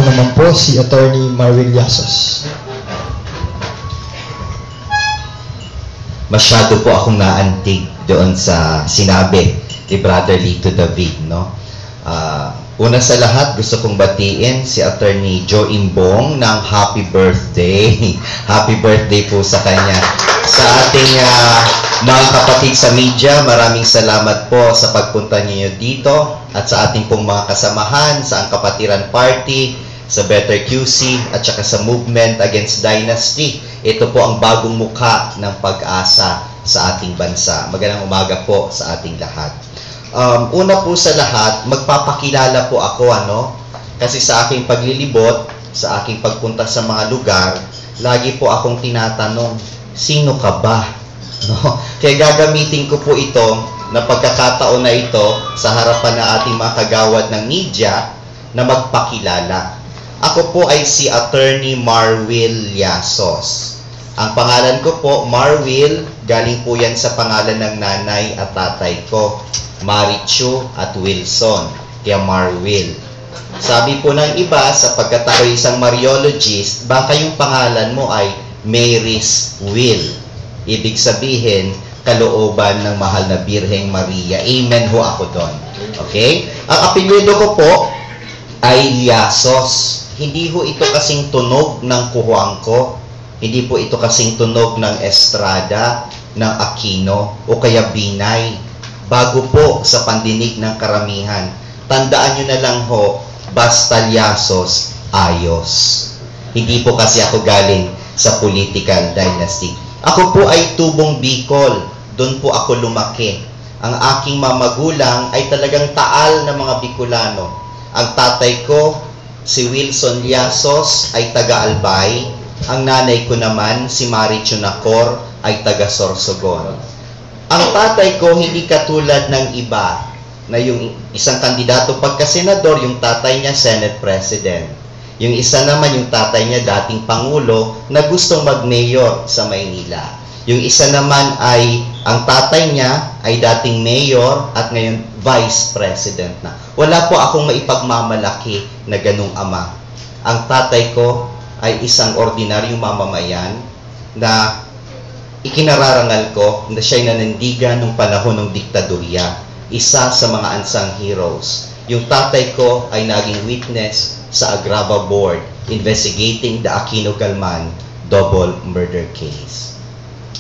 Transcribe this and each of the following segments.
Ako naman po si Attorney Marwil Yasos. Masyado po akong naantig doon sa sinabi ni Brother Lito David, no? Una sa lahat, gusto kong batiin si Attorney Joe Imbong ng happy birthday. Happy birthday po sa kanya. Sa ating mga kapatid sa media, maraming salamat po sa pagpunta niyo dito at sa ating pong mga kasamahan sa Ang Kapatiran Party, sa Better QC at saka sa Movement Against Dynasty. Ito po ang bagong mukha ng pag-asa sa ating bansa. Magandang umaga po sa ating lahat. Una po sa lahat, magpapakilala po ako, kasi sa aking paglilibot, sa aking pagpunta sa mga lugar, lagi po akong tinatanong, sino ka ba? No? Kaya gagamitin ko po ito na pagkakataon na ito sa harapan ng ating mga kagawad ng media na magpakilala. Ako po ay si Attorney Marwil Yasos. Ang pangalan ko po, Marwil, galing po yan sa pangalan ng nanay at tatay ko, Marichu at Wilson, kaya Marwil. Sabi po ng iba, sapagkat ako isang Mariologist, baka yung pangalan mo ay Mary's Will. Ibig sabihin, kalooban ng mahal na Birheng Maria. Amen ho ako doon. Okay? Ang apelyido ko po ay Yasos. Hindi ho ito kasing tunog ng kuhuang ko. Hindi po ito kasing tunog ng Estrada, ng Aquino, o kaya Binay. Bago po sa pandinig ng karamihan. Tandaan nyo na lang ho, basta Yasos, ayos. Hindi po kasi ako galing sa political dynasty. Ako po ay tubong Bicol. Doon po ako lumaki. Ang aking mamagulang ay talagang taal na mga Bicolano. Ang tatay ko, si Wilson Yasos, ay taga-Albay. Ang nanay ko naman, si Marichu Nacor, ay taga-Sorsogon. Ang tatay ko, hindi katulad ng iba, na yung isang kandidato pagka-senador, yung tatay niya, Senate President. Yung isa naman, yung tatay niya, dating Pangulo, na gustong mag-mayor sa Maynila. Yung isa naman ay, ang tatay niya ay dating mayor at ngayon vice president na. Wala po akong maipagmamalaki na ganung ama. Ang tatay ko ay isang ordinaryong mamamayan na ikinararangal ko na siya'y nanindigan nung panahon ng diktadorya. Isa sa mga unsung heroes. Yung tatay ko ay naging witness sa Agrava Board investigating the Aquino Galman double murder case.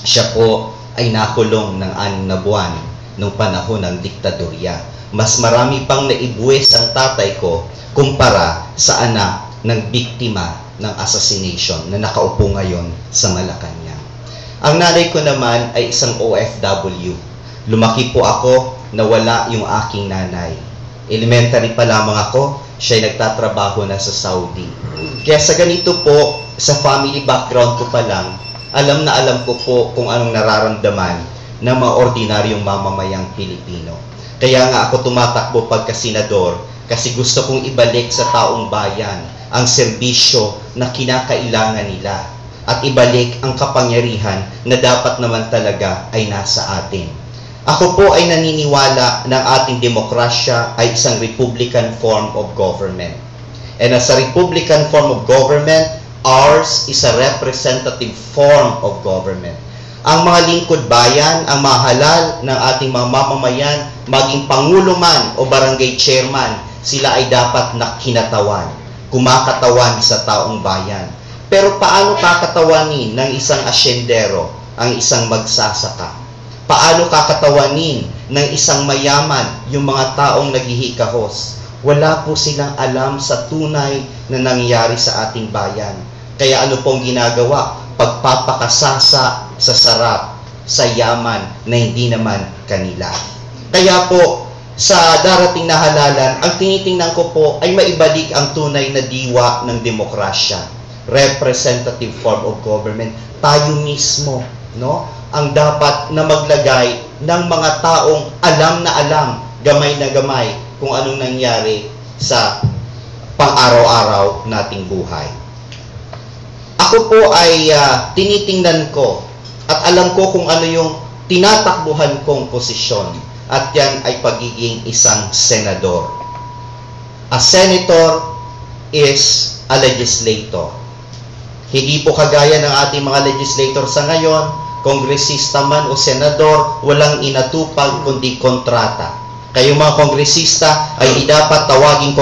Siya po ay nakulong ng 6 na buwan nung panahon ng diktadorya. Mas marami pang naibuwis ang tatay ko kumpara sa anak ng biktima ng assassination na nakaupo ngayon sa Malacanang. Ang nanay ko naman ay isang OFW. Lumaki po ako na wala yung aking nanay. Elementary pa lamang ako, siya'y nagtatrabaho na sa Saudi. Kaya sa ganito po, sa family background ko pa lang, alam na alam ko po kung anong nararamdaman ng mga ordinaryong mamamayang Pilipino. Kaya nga ako tumatakbo pagka-senador kasi gusto kong ibalik sa taong bayan ang serbisyo na kinakailangan nila at ibalik ang kapangyarihan na dapat naman talaga ay nasa atin. Ako po ay naniniwala ng ating demokrasya ay isang Republican form of government. And as a Republican form of government, ours is a representative form of government. Ang mga lingkod bayan, ang mga halal ng ating mga mamamayan, maging pangulo man o barangay chairman, sila ay dapat nakinatawan, kumakatawan sa taong bayan. Pero paano kakatawanin ng isang asyendero ang isang magsasaka? Paano kakatawanin ng isang mayaman yung mga taong naghihikahos? Wala po silang alam sa tunay na nangyayari sa ating bayan. Kaya ano pong ginagawa? Pagpapakasasa sa sarap, sa yaman na hindi naman kanila. Kaya po, sa darating na halalan, ang tinitingnan ko po ay maibalik ang tunay na diwa ng demokrasya. Representative form of government. Tayo mismo, ang dapat na maglagay ng mga taong alam na alam, gamay na gamay, kung anong nangyari sa pang-araw-araw nating buhay. Ako po ay tinitingnan ko at alam ko kung ano yung tinatakbuhan kong posisyon at yan ay pagiging isang senador. A senator is a legislator. Hindi po kagaya ng ating mga legislator sa ngayon, kongresista man o senador, walang inatupag kundi kontrata. Kayong mga kongresista ay hindi dapat tawaging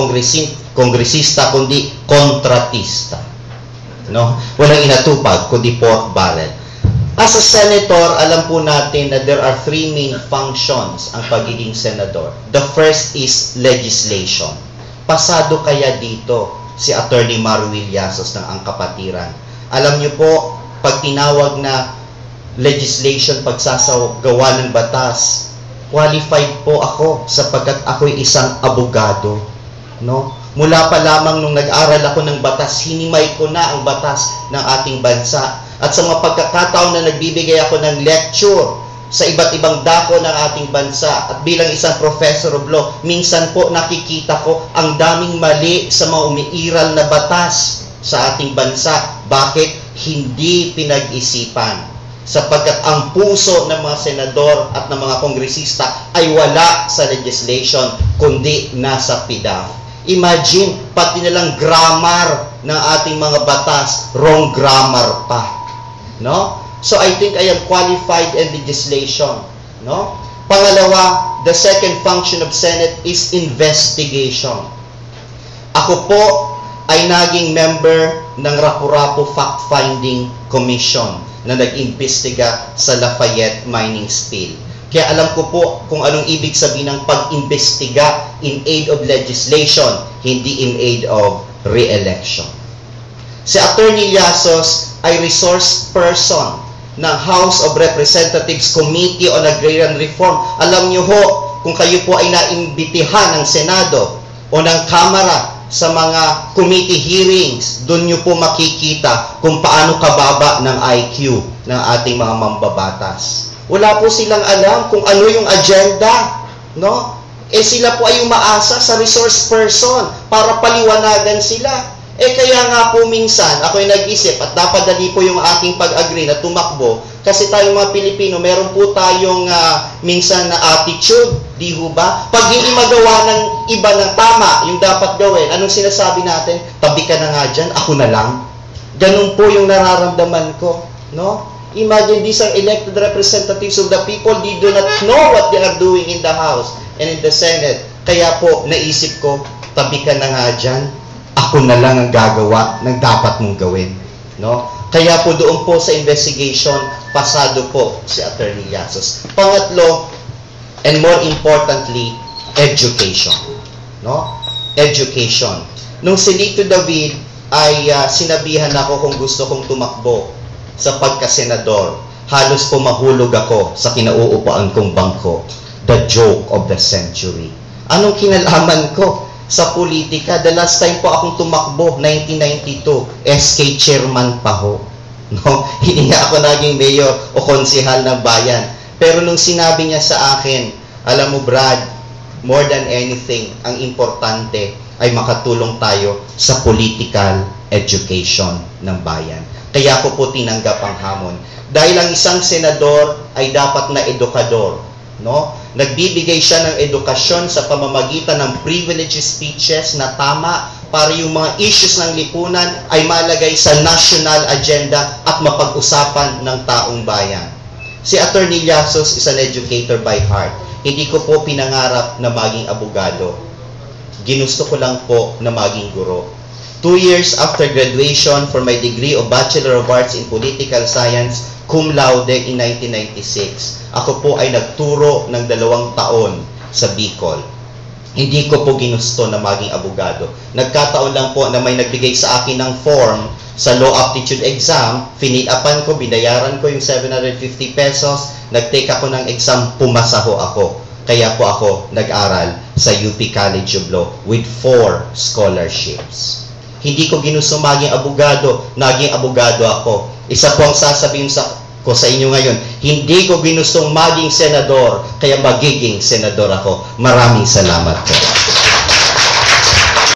kongresista kundi kontratista. No? Walang inatupag kundi pork barrel. As a senator, alam po natin na there are three main functions ang pagiging senador. The first is legislation. Pasado kaya dito si Attorney Maru Villasos ng Angkapatiran. Alam niyo po, pag tinawag na legislation, pagsasagawa ng batas, qualified po ako sapagkat ako'y isang abogado. No? Mula pa lamang nung nag-aral ako ng batas, hinimay ko na ang batas ng ating bansa. At sa mga pagkakataon na nagbibigay ako ng lecture sa iba't ibang dako ng ating bansa at bilang isang professor of law, minsan po nakikita ko ang daming mali sa mga umiiral na batas sa ating bansa. Bakit? Hindi pinag-isipan. Sapagkat ang puso ng mga senador at ng mga kongresista ay wala sa legislation, kundi nasa PDAF. Imagine, pati nalang grammar ng ating mga batas, wrong grammar pa. No? So I think I am qualified in legislation. No? Pangalawa, the second function of Senate is investigation. Ako po ay naging member ng Rapu-Rapu Fact-Finding Commission na nag-imbestiga sa Lafayette mining spill. Kaya alam ko po kung anong ibig sabihin ng pag-imbestiga in aid of legislation, hindi in aid of re-election. Si Attorney Villasos ay resource person ng House of Representatives Committee on Agrarian Reform. Alam niyo ho, kung kayo po ay naimbitihan ng Senado o ng Kamara sa mga committee hearings, doon niyo po makikita kung paano kababa ng IQ ng ating mga mambabatas. Wala po silang alam kung ano yung agenda, no? Sila po ay umaasa sa resource person para paliwanagan sila. Kaya nga po minsan, ako'y nag-isip at napadali po yung aking pag-agree na tumakbo kasi tayong mga Pilipino, meron po tayong minsan na attitude, di ho ba? Pag hindi magawa ng iba ng tama, yung dapat gawin, anong sinasabi natin? Tabi ka na nga dyan, ako na lang. Ganun po yung nararamdaman ko, no? Imagine these are elected representatives of the people, they do not know what they are doing in the House and in the Senate. Kaya po, naisip ko, tabi ka na nga dyan, ako na lang ang gagawa ng dapat mong gawin. No? Kaya po doon po sa investigation, pasado po si Attorney Villasos. Pangatlo, and more importantly, education. No? Education. Nung si Lito David ay sinabihan ako kung gusto kong tumakbo sa pagkasenador, halos po mahulog ako sa kinauupaan kong bangko. The joke of the century. Anong kinalaman ko sa politika? The last time po akong tumakbo, 1992, SK chairman pa ho. No? Hindi nga ako naging mayor o konsehal ng bayan. Pero nung sinabi niya sa akin, alam mo Brad, more than anything, ang importante ay makatulong tayo sa political education ng bayan. Kaya ko po tinanggap ang hamon. Dahil ang isang senador ay dapat na edukador. No? Nagbibigay siya ng edukasyon sa pamamagitan ng privileged speeches na tama para yung mga issues ng lipunan ay malagay sa national agenda at mapag-usapan ng taong bayan. Si Attorney Villasos is an educator by heart. Hindi ko po pinangarap na maging abogado. Ginusto ko lang po na maging guro. 2 years after graduation for my degree of Bachelor of Arts in Political Science, cum laude in 1996. Ako po ay nagturo ng 2 taon sa Bicol. Hindi ko po ginusto na maging abogado. Nagkataon lang po na may nagbigay sa akin ng form sa law aptitude exam, finilapan ko, binayaran ko yung 750 pesos, nag-take ako ng exam, pumasa ho ako. Kaya po ako nag-aral sa UP College of Law with 4 scholarships. Hindi ko ginusto maging abogado, naging abogado ako. Isa po ang sasabihin ko sa inyo ngayon, hindi ko ginustong maging senador, kaya magiging senador ako. Maraming salamat po.